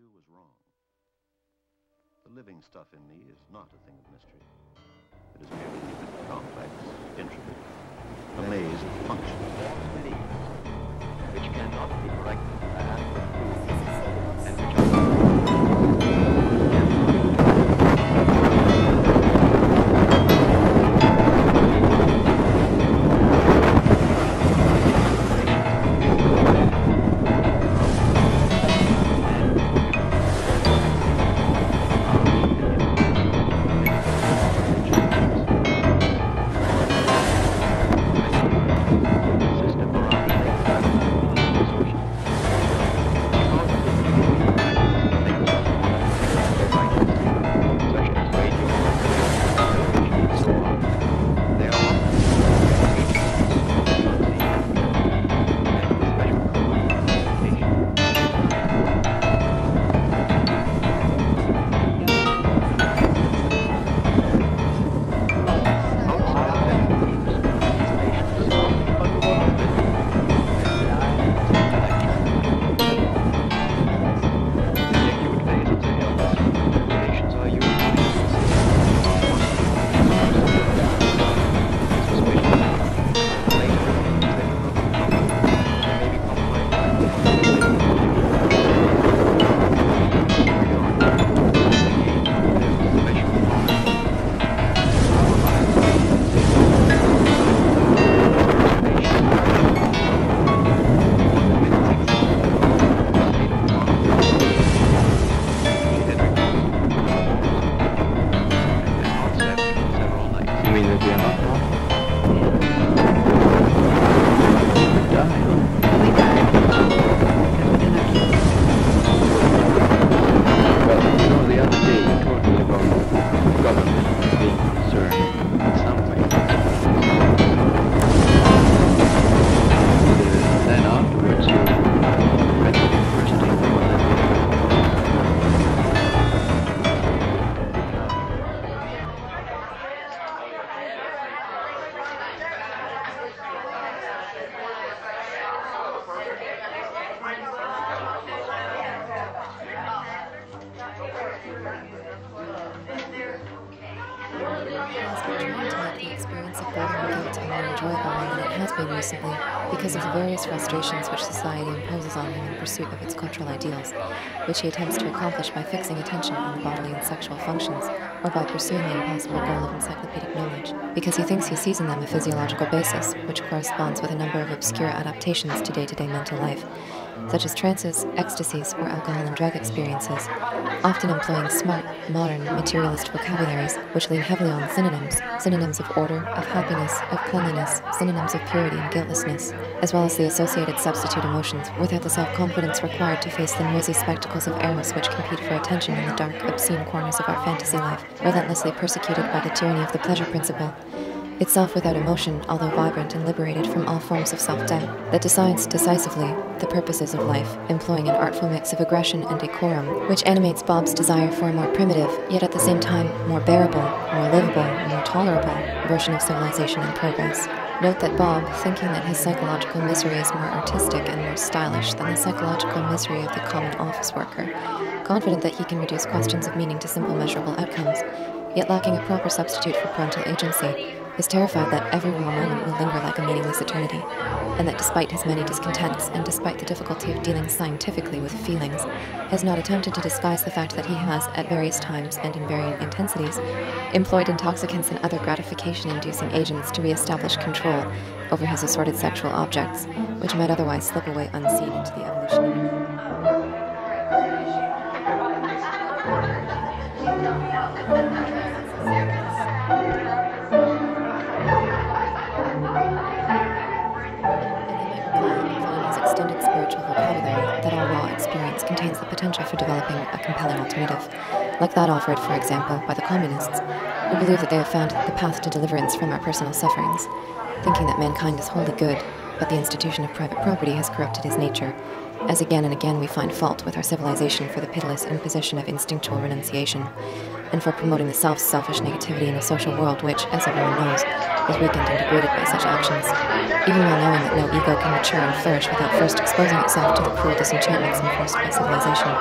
you was wrong. The living stuff in me is not a thing of mystery. It is merely complex, intricate, a maze of functions. Which cannot be corrected by adequate proof, and which are recently because of the various frustrations which society imposes on him in pursuit of its cultural ideals, which he attempts to accomplish by fixing attention on the bodily and sexual functions, or by pursuing the impossible goal of encyclopedic knowledge, because he thinks he sees in them a physiological basis, which corresponds with a number of obscure adaptations to day-to-day mental life, such as trances, ecstasies, or alcohol and drug experiences, often employing smart, modern, materialist vocabularies which lean heavily on synonyms of order, of happiness, of cleanliness, synonyms of purity and guiltlessness, as well as the associated substitute emotions, without the self-confidence required to face the noisy spectacles of eros which compete for attention in the dark, obscene corners of our fantasy life, relentlessly persecuted by the tyranny of the pleasure principle. Itself without emotion, although vibrant and liberated from all forms of self-doubt, that decides decisively the purposes of life, employing an artful mix of aggression and decorum, which animates Bob's desire for a more primitive, yet at the same time more bearable, more livable, more tolerable version of civilization and progress. Note that Bob, thinking that his psychological misery is more artistic and more stylish than the psychological misery of the common office worker, confident that he can reduce questions of meaning to simple measurable outcomes, yet lacking a proper substitute for parental agency, is terrified that every raw moment will linger like a meaningless eternity, and that despite his many discontents, and despite the difficulty of dealing scientifically with feelings, has not attempted to disguise the fact that he has, at various times and in varying intensities, employed intoxicants and other gratification-inducing agents to re-establish control over his assorted sexual objects, which might otherwise slip away unseen into the evolutionary. That all raw experience contains the potential for developing a compelling alternative, like that offered, for example, by the communists, who believe that they have found the path to deliverance from our personal sufferings, thinking that mankind is wholly good, but the institution of private property has corrupted his nature, as again and again we find fault with our civilization for the pitiless imposition of instinctual renunciation, and for promoting the selfish negativity in a social world which, as everyone knows, is weakened and degraded by such actions, even while knowing that no ego can mature and flourish without first exposing itself to the cruel disenchantments enforced by civilization,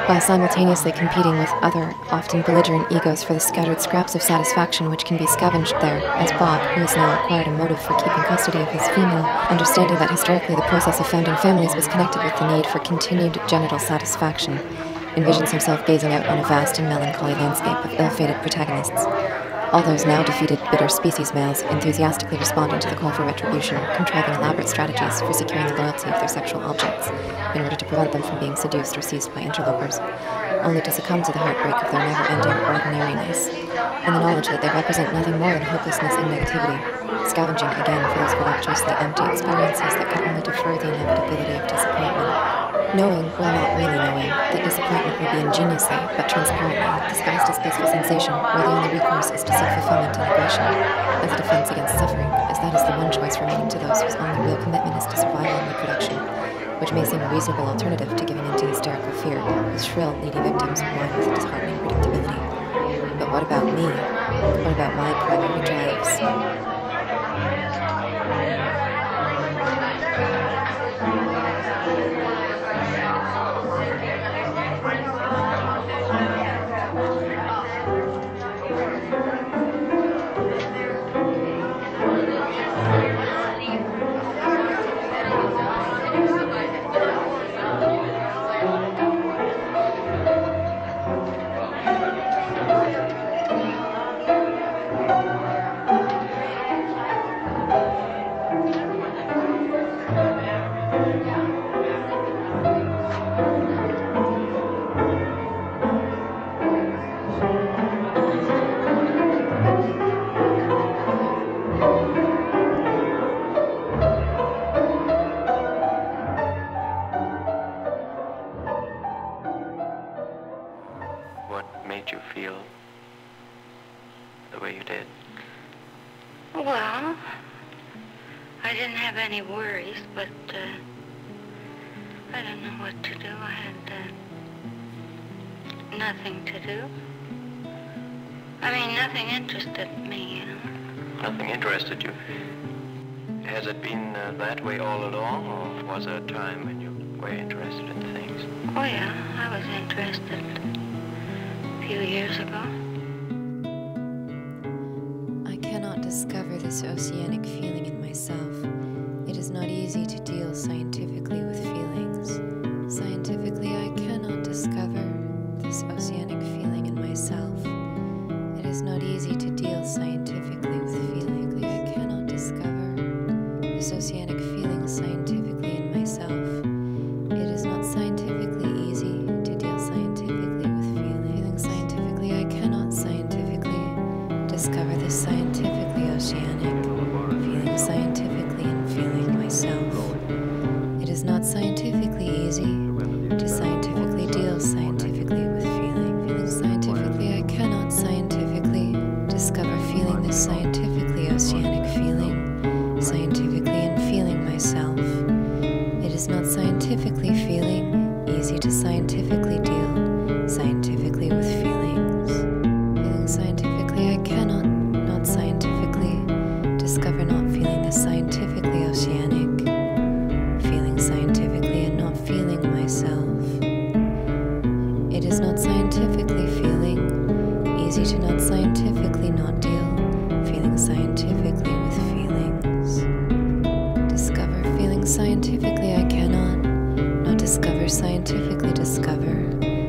while simultaneously competing with other, often belligerent egos for the scattered scraps of satisfaction which can be scavenged there, as Bob, who has now acquired a motive for keeping custody of his female, understanding that historically the process of founding families was connected with the need for continued genital satisfaction, envisions himself gazing out on a vast and melancholy landscape of ill-fated protagonists. All those now defeated bitter species males enthusiastically responding to the call for retribution, contriving elaborate strategies for securing the loyalty of their sexual objects in order to prevent them from being seduced or seized by interlopers, only to succumb to the heartbreak of their never-ending ordinariness, and the knowledge that they represent nothing more than hopelessness and negativity, scavenging again for those voluptuously empty experiences that can only defer the inevitability of disappointment. Knowing, well not really knowing, that disappointment will be ingeniously, but transparently, disguised as blissful sensation, where the only recourse is to seek fulfillment and aggression, as a defense against suffering, as that is the one choice remaining to those whose only real commitment is to survival and reproduction, which may seem a reasonable alternative to giving into hysterical fear, whose shrill, needy victims whine with disheartening predictability. But what about me? What about my primary drives? What made you feel the way you did? Well, I didn't have any worries, but I didn't know what to do. I had nothing to do. I mean, nothing interested me, you know. Nothing interested you. Has it been that way all along, or was there a time when you were interested in things? Oh, yeah, I was interested a few years ago. I cannot discover this oceanic feeling in myself. It is not easy to deal scientifically with feelings. Scientifically, I cannot discover this oceanic feeling in myself. It is not easy to deal scientifically with feeling. I cannot discover this oceanic feeling scientifically in myself. It is not scientifically easy to deal scientifically with feeling. Scientifically, I cannot scientifically discover this scientifically oceanic feeling scientifically and feeling myself. It is not scientifically easy to scientifically deal scientifically with feeling. Feeling scientifically, I cannot scientifically discover feeling this scientifically oceanic feeling scientifically and feeling myself. It is not scientifically feeling easy to scientifically deal scientifically with feelings. Feeling scientifically, I cannot not scientifically discover not feeling the scientifically oceanic feeling scientifically and not feeling myself. It is not scientifically feeling easy to not scientifically not deal feeling scientifically with feelings. Discover feeling scientifically, I cannot not discover scientifically discover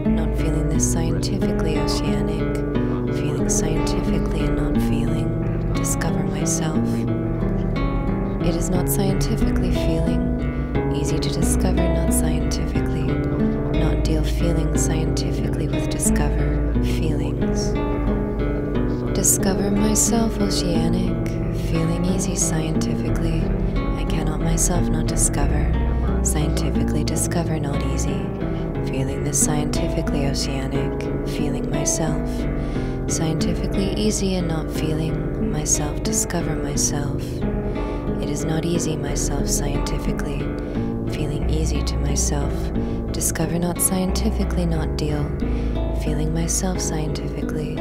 not feeling this scientifically oceanic feeling scientifically and not feeling discover myself. It is not scientifically feeling easy to discover not scientifically not deal feeling scientifically with discover feelings. Discover myself oceanic feeling easy scientifically. I cannot myself not discover scientifically discover not easy feeling this scientifically oceanic feeling myself. Scientifically easy and not feeling myself discover myself. It is not easy myself scientifically feeling easy to myself, discover not scientifically, not deal, feeling myself scientifically,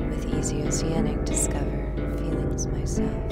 with easy oceanic discover, feelings myself.